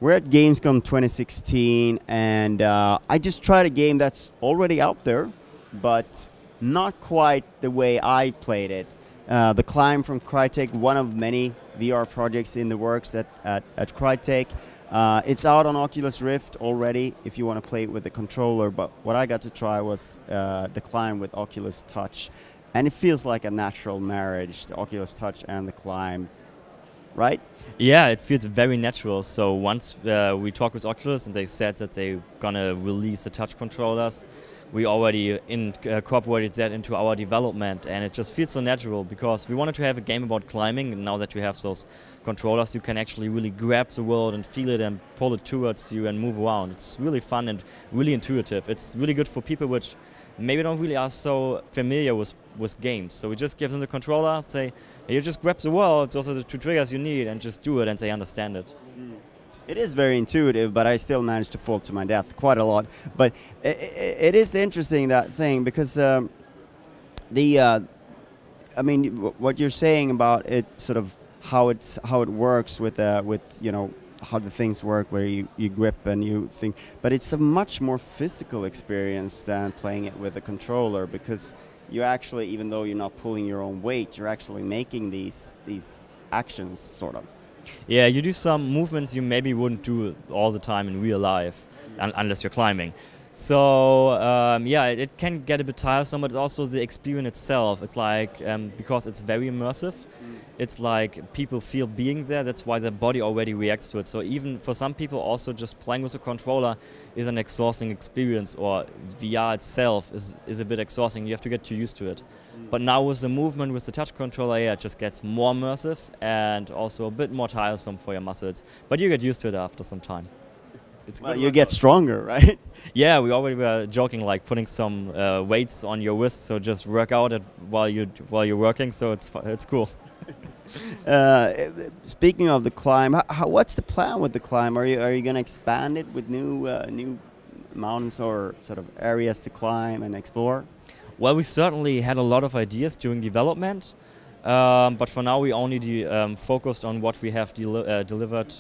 We're at Gamescom 2016, and I just tried a game that's already out there, but not quite the way I played it. The Climb from Crytek, one of many VR projects in the works at Crytek. It's out on Oculus Rift already if you want to play it with the controller, but what I got to try was the Climb with Oculus Touch. And it feels like a natural marriage, the Oculus Touch and the Climb, right? Yeah, it feels very natural. So once we talked with Oculus and they said that they're gonna release the touch controllers, we already incorporated that into our development, and it just feels so natural because we wanted to have a game about climbing, and now that you have those controllers, you can actually really grab the world and feel it and pull it towards you and move around. It's really fun and really intuitive. It's really good for people which maybe don't really are so familiar with games. So we just give them the controller, say, hey, you just grab the world, those are the 2 triggers you need, and just do it, and they understand it. It is very intuitive, but I still managed to fall to my death quite a lot. But it is interesting, that thing, because I mean, what you're saying about it, sort of how it works with you know, how the things work, where you grip and you think, but it's a much more physical experience than playing it with a controller, because you actually, even though you're not pulling your own weight, you're actually making these actions, sort of. Yeah, you do some movements you maybe wouldn't do all the time in real life, unless you're climbing. So yeah, it can get a bit tiresome, but it's also the experience itself. It's like, because it's very immersive, it's like people feel being there, that's why their body already reacts to it. So even for some people, also just playing with a controller is an exhausting experience, or VR itself is a bit exhausting, you have to get too used to it. But now with the movement, with the touch controller, yeah, it just gets more immersive and also a bit more tiresome for your muscles. But you get used to it after some time. Well, you get stronger, right? Yeah, we already were joking, like putting some weights on your wrist, so just work out it while you're working. So it's cool. Speaking of the Climb, what's the plan with the Climb? Are you going to expand it with new mountains or sort of areas to climb and explore? Well, we certainly had a lot of ideas during development, but for now we only focused on what we have delivered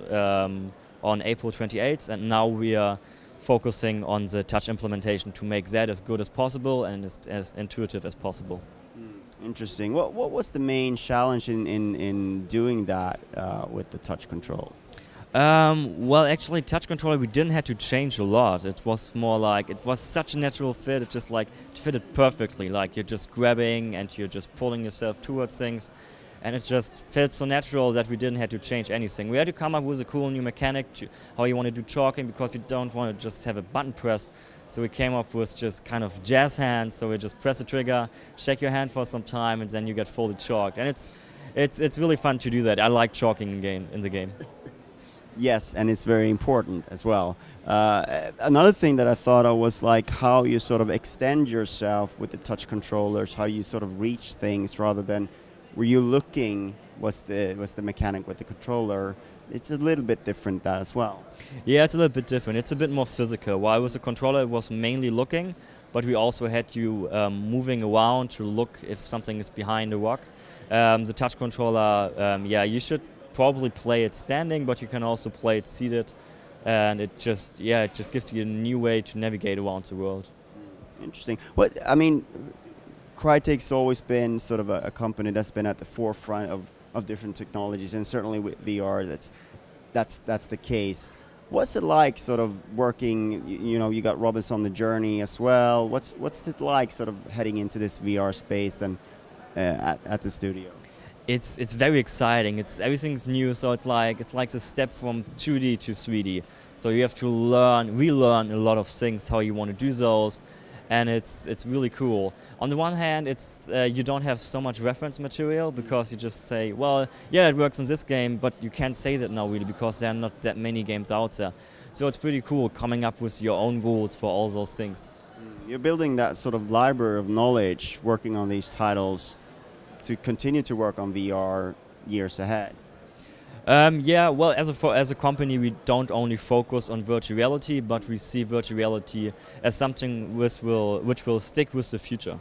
on April 28th, and now we are focusing on the touch implementation to make that as good as possible and as intuitive as possible. Interesting. What was the main challenge in doing that with the touch control? Well, actually, touch controller we didn't have to change a lot. It was more like, it was such a natural fit. It just like fitted perfectly. Like you're just grabbing and you're just pulling yourself towards things. And it just felt so natural that we didn't have to change anything. We had to come up with a cool new mechanic to how you want to do chalking, because we don't want to just have a button press. So we came up with just kind of jazz hands. So we just press the trigger, shake your hand for some time, and then you get fully chalked. And it's really fun to do that. I like chalking in the game. Yes, and it's very important as well. Another thing that I thought of was like how you sort of extend yourself with the touch controllers, how you sort of reach things rather than were you looking, was the mechanic with the controller. It's a little bit different that as well. Yeah, it's a little bit different. It's a bit more physical. While with the controller it was mainly looking, but we also had you moving around to look if something is behind a rock. The touch controller, yeah, you should probably play it standing, but you can also play it seated, and it just gives you a new way to navigate around the world. Interesting. What I mean, Crytek's always been sort of a company that's been at the forefront of different technologies, and certainly with VR, that's the case. What's it like, sort of working? You know, you got Robinson on the Journey as well. What's it like, sort of heading into this VR space and at the studio? It's very exciting. Everything's new, so it's like the step from 2D to 3D. So you have to relearn a lot of things, how you want to do those. And it's really cool. On the one hand, you don't have so much reference material, because you just say, well, yeah, it works in this game, but you can't say that now really, because there are not that many games out there. So it's pretty cool coming up with your own rules for all those things. You're building that sort of library of knowledge, working on these titles to continue to work on VR years ahead. Yeah, well, as a company, we don't only focus on virtual reality, but we see virtual reality as something which will stick with the future.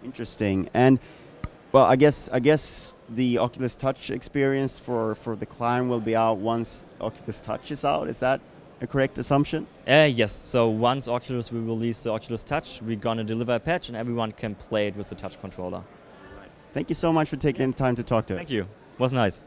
Interesting. And well, I guess the Oculus Touch experience for the climb will be out once Oculus Touch is out. Is that a correct assumption? Yes, so once Oculus will release the Oculus Touch, we're going to deliver a patch and everyone can play it with the touch controller. Thank you so much for taking the time to talk to us. Thank you. It was nice.